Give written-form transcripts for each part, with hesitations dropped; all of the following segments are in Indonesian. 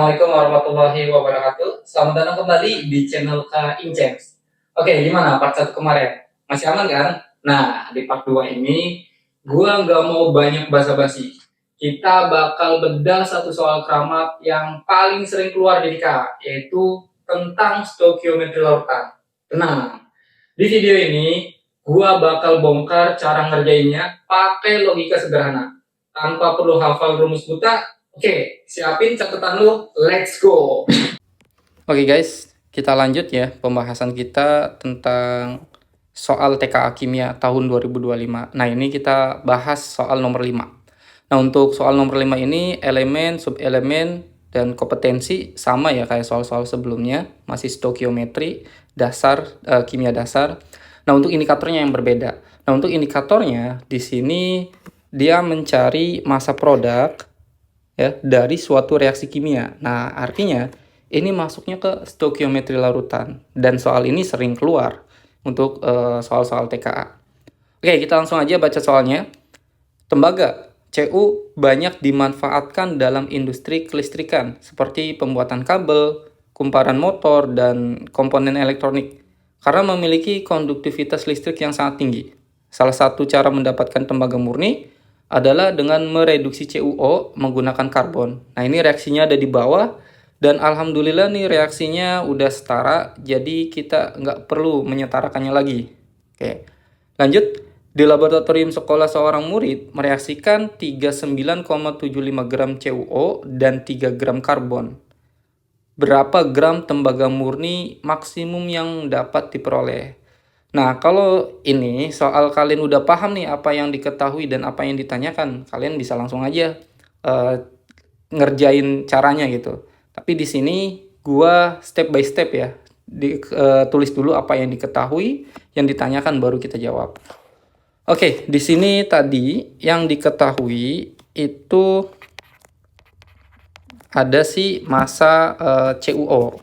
Assalamualaikum warahmatullahi wabarakatuh. Selamat datang kembali di channel Kak Incems. Oke, gimana part 1 kemarin? Masih aman kan? Nah, di part 2 ini, gua nggak mau banyak basa-basi. Kita bakal bedah satu soal keramat yang paling sering keluar di Kak, yaitu tentang stokiometri lautan. Tenang, di video ini, gua bakal bongkar cara ngerjainnya pakai logika sederhana. Tanpa perlu hafal rumus buta. Oke, siapin catatan lu, let's go. Oke guys, kita lanjut ya pembahasan kita tentang soal TKA Kimia tahun 2025. Nah, ini kita bahas soal nomor 5. Nah, untuk soal nomor 5 ini elemen, subelemen, dan kompetensi sama ya kayak soal-soal sebelumnya, masih stokiometri, dasar, kimia dasar. Nah, untuk indikatornya yang berbeda. Nah, untuk indikatornya di sini dia mencari massa produk ya dari suatu reaksi kimia. Nah, artinya ini masuknya ke stokiometri larutan dan soal ini sering keluar untuk soal-soal TKA. Oke, kita langsung aja baca soalnya. Tembaga CU banyak dimanfaatkan dalam industri kelistrikan seperti pembuatan kabel, kumparan motor, dan komponen elektronik karena memiliki konduktivitas listrik yang sangat tinggi. Salah satu cara mendapatkan tembaga murni adalah dengan mereduksi CuO menggunakan karbon. Nah, ini reaksinya ada di bawah dan alhamdulillah nih reaksinya udah setara, jadi kita nggak perlu menyetarakannya lagi. Oke, lanjut. Di laboratorium sekolah seorang murid mereaksikan 39,75 gram CuO dan 3 gram karbon. Berapa gram tembaga murni maksimum yang dapat diperoleh? Nah, kalau ini soal kalian udah paham nih apa yang diketahui dan apa yang ditanyakan, kalian bisa langsung aja ngerjain caranya gitu. Tapi di sini gua step by step ya, tulis dulu apa yang diketahui, yang ditanyakan baru kita jawab. Oke, di sini tadi yang diketahui itu ada sih massa CuO.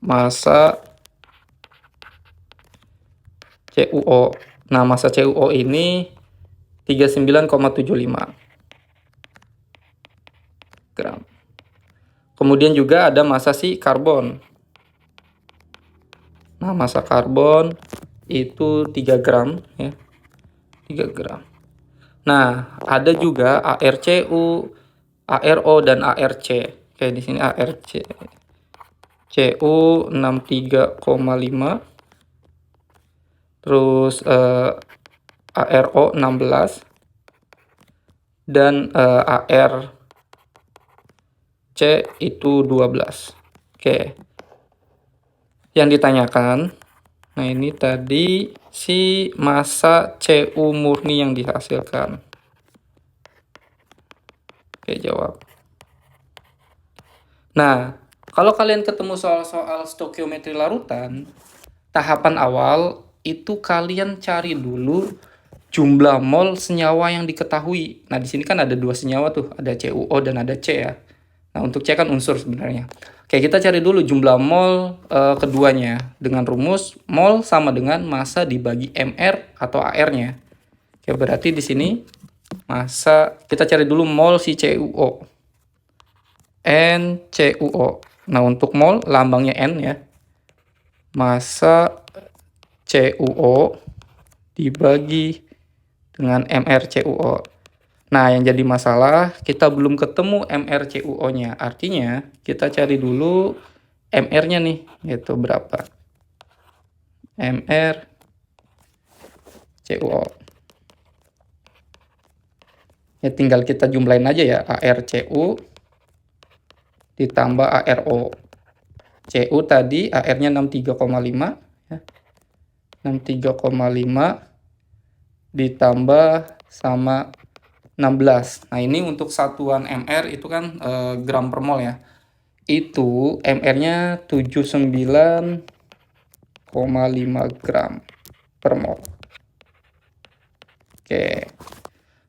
Massa CuO. Nah, massa CuO ini 39,75 gram. Kemudian juga ada massa si karbon. Nah, massa karbon itu 3 gram ya. 3 gram. Nah, ada juga ArCu, ArO dan ArC. Oke, di sini ArC. Cu 63,5. Terus ArO 16 dan ArC itu 12. Oke. Yang ditanyakan, nah ini tadi si massa Cu murni yang dihasilkan. Oke, jawab. Nah, kalau kalian ketemu soal-soal stokiometri larutan, tahapan awal itu kalian cari dulu jumlah mol senyawa yang diketahui. Nah, di sini kan ada 2 senyawa tuh, ada CuO dan ada C ya. Nah, untuk C kan unsur sebenarnya. Oke, kita cari dulu jumlah mol keduanya dengan rumus mol sama dengan massa dibagi Mr atau Ar-nya. Oke, berarti di sini massa kita cari dulu mol si CuO. NCuO. Nah, untuk mol lambangnya N ya. Massa CuO dibagi dengan MrCuO. Nah, yang jadi masalah kita belum ketemu MrCuO-nya. Artinya kita cari dulu MR-nya nih, yaitu berapa? MrCuO. Ya tinggal kita jumlahin aja ya, ArCu ditambah ArO. Cu tadi AR-nya 63,5 ya. 63,5 ditambah sama 16. Nah, ini untuk satuan Mr itu kan gram per mol ya. Itu Mr-nya 79,5 gram per mol. Oke.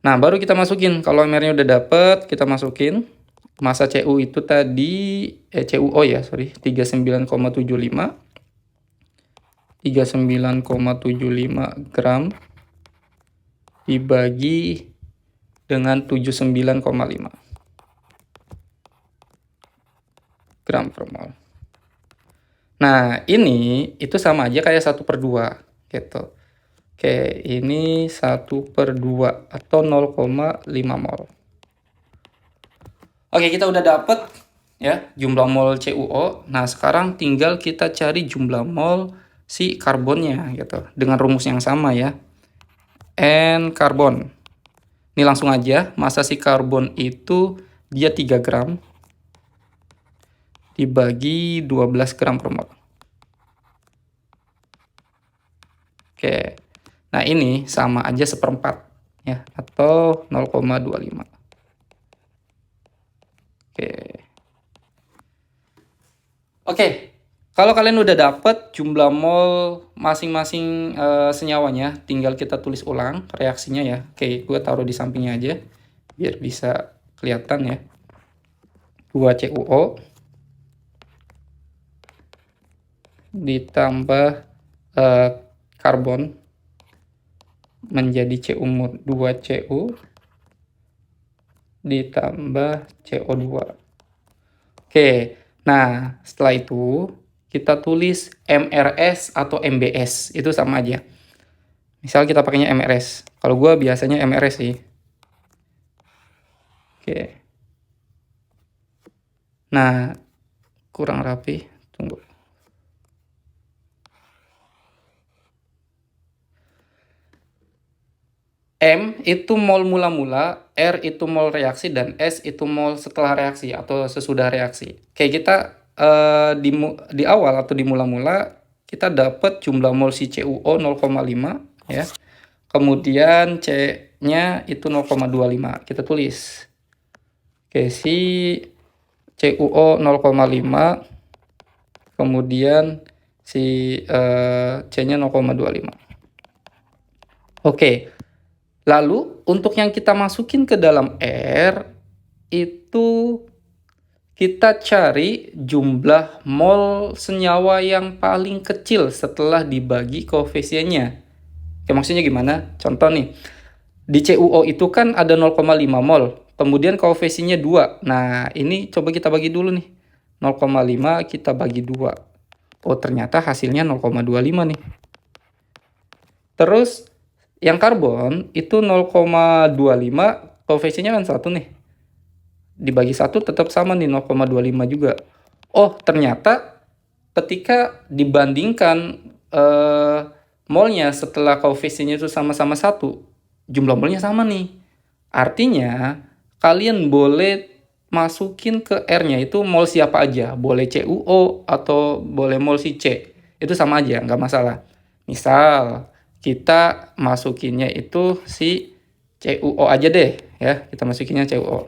Nah, baru kita masukin. Kalau Mr-nya udah dapet, kita masukin. Massa Cu itu tadi CuO ya, 39,75 gram dibagi dengan 79,5. gram per mol. Nah, ini itu sama aja kayak 1/2 gitu. Oke, ini 1/2 atau 0,5 mol. Oke, kita udah dapet ya jumlah mol CuO. Nah, sekarang tinggal kita cari jumlah mol si karbonnya gitu dengan rumus yang sama ya. N karbon. Ini langsung aja, massa si karbon itu dia 3 gram dibagi 12 gram per mol. Oke. Nah, ini sama aja 1/4 ya atau 0,25. Oke, kalau kalian udah dapet jumlah mol masing-masing senyawanya, tinggal kita tulis ulang reaksinya ya. Oke, gue taruh di sampingnya aja biar bisa kelihatan ya. 2CuO ditambah karbon menjadi Cu2Cu ditambah CO2. Oke, nah setelah itu kita tulis MRS atau MBS, itu sama aja. Misal kita pakainya MRS, kalau gue biasanya MRS sih. Oke. Nah, kurang rapi, tunggu. M itu mol mula-mula, R itu mol reaksi, dan S itu mol setelah reaksi atau sesudah reaksi. Kayak kita di awal atau di mula-mula kita dapat jumlah mol si CuO 0,5 ya. Kemudian C-nya itu 0,25. Kita tulis. Oke, si CuO 0,5 kemudian si C-nya 0,25. Oke. Lalu untuk yang kita masukin ke dalam R itu kita cari jumlah mol senyawa yang paling kecil setelah dibagi koefisiennya. Oke, maksudnya gimana? Contoh nih, di CuO itu kan ada 0,5 mol, kemudian koefisiennya 2. Nah, ini coba kita bagi dulu nih. 0,5 kita bagi 2. Oh, ternyata hasilnya 0,25 nih. Terus yang karbon itu 0,25, koefisiennya kan 1 nih. Dibagi 1 tetap sama nih 0,25 juga. Oh, ternyata ketika dibandingkan molnya setelah koefisiennya itu sama-sama 1, jumlah molnya sama nih. Artinya kalian boleh masukin ke R-nya itu mol siapa aja. Boleh CuO atau boleh mol si C. Itu sama aja, nggak masalah. Misal kita masukinnya itu si CuO aja deh ya. Kita masukinnya CuO.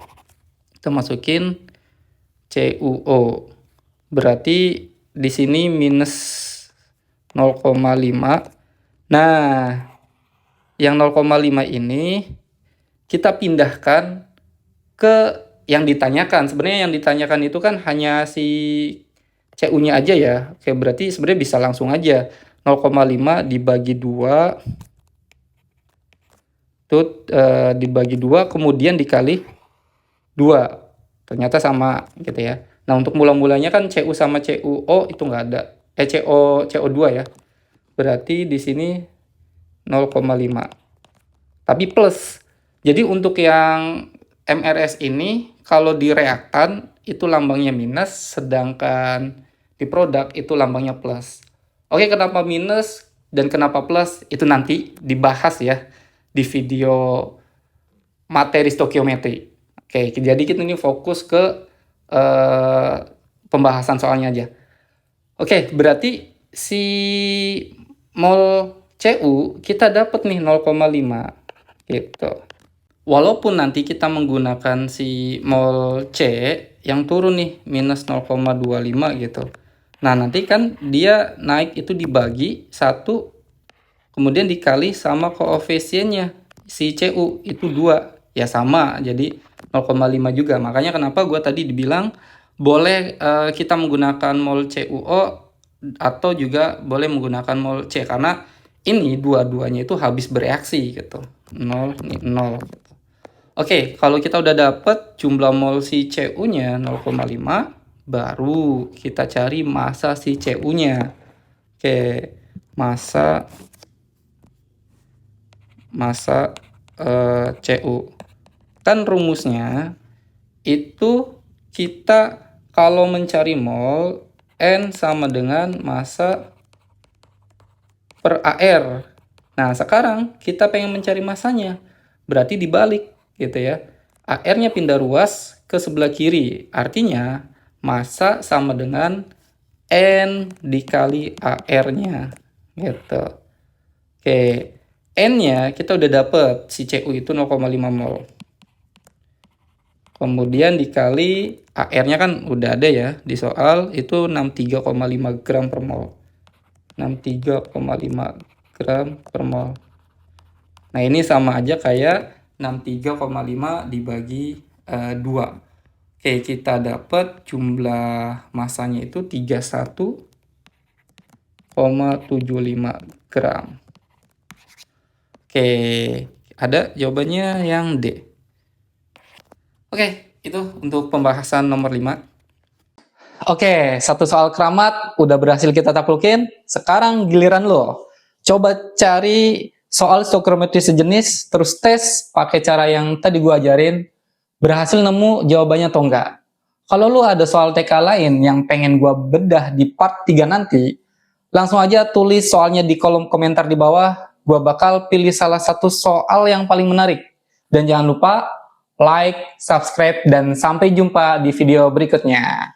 Kita masukin CuO. Berarti di sini minus 0,5. Nah, yang 0,5 ini kita pindahkan ke yang ditanyakan. Sebenarnya yang ditanyakan itu kan hanya si Cu-nya aja ya. Oke, berarti sebenarnya bisa langsung aja. 0,5 dibagi 2 itu dibagi 2 kemudian dikali 2. Ternyata sama gitu ya. Nah, untuk mula-mulanya kan Cu sama CuO itu nggak ada. CO2 ya. Berarti di sini 0,5. Tapi plus. Jadi untuk yang MRS ini kalau di reaktan itu lambangnya minus, sedangkan di produk itu lambangnya plus. Oke, kenapa minus dan kenapa plus itu nanti dibahas ya di video materi stokiometri. Oke, jadi kita ini fokus ke pembahasan soalnya aja. Oke, berarti si mol Cu kita dapat nih 0,5 gitu. Walaupun nanti kita menggunakan si mol C yang turun nih minus 0,25 gitu. Nah, nanti kan dia naik itu dibagi 1 kemudian dikali sama koefisiennya si Cu itu 2. Ya sama, jadi 0,5 juga. Makanya kenapa gue tadi dibilang boleh kita menggunakan mol CuO atau juga boleh menggunakan mol C karena ini dua-duanya itu habis bereaksi gitu. 0 0 gitu. Oke, kalau kita udah dapet jumlah mol si Cu-nya 0,5, baru kita cari massa si Cu-nya. Oke, massa Cu. Kan rumusnya itu kita kalau mencari mol N sama dengan massa per AR. Nah, sekarang kita pengen mencari massanya. Berarti dibalik gitu ya. AR-nya pindah ruas ke sebelah kiri. Artinya massa sama dengan N dikali AR-nya gitu. Oke, N-nya kita udah dapet si Cu itu 0,5 mol. Kemudian dikali AR-nya kan udah ada ya di soal, itu 63,5 gram per mol. 63,5 gram per mol. Nah, ini sama aja kayak 63,5 dibagi 2. Oke, kita dapat jumlah massanya itu 31,75 gram. Oke, ada jawabannya yang D. Oke, itu untuk pembahasan nomor 5. Oke, satu soal keramat udah berhasil kita taklukin. Sekarang giliran lo. Coba cari soal stoikrometri sejenis, terus tes pakai cara yang tadi gua ajarin. Berhasil nemu jawabannya atau enggak? Kalau lo ada soal TK lain yang pengen gua bedah di part 3 nanti, langsung aja tulis soalnya di kolom komentar di bawah. Gua bakal pilih salah satu soal yang paling menarik. Dan jangan lupa like, subscribe, dan sampai jumpa di video berikutnya.